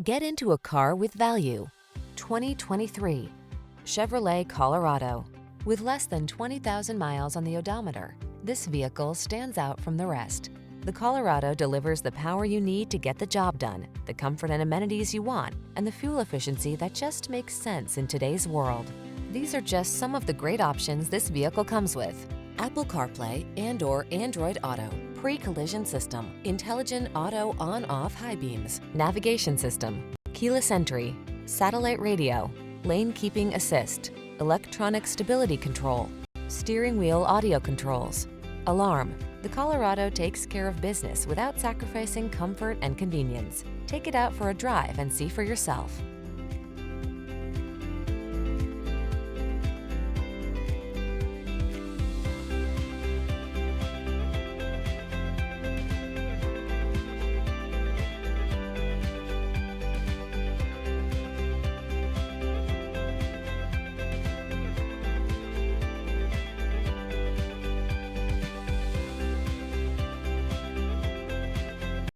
Get into a car with value. 2023 Chevrolet Colorado. With less than 20,000 miles on the odometer, this vehicle stands out from the rest. The Colorado delivers the power you need to get the job done, the comfort and amenities you want, and the fuel efficiency that just makes sense in today's world. These are just some of the great options this vehicle comes with: Apple CarPlay and/or Android Auto, pre-collision system, intelligent auto on-off high beams, navigation system, keyless entry, satellite radio, lane keeping assist, electronic stability control, steering wheel audio controls, alarm. The Colorado takes care of business without sacrificing comfort and convenience. Take it out for a drive and see for yourself.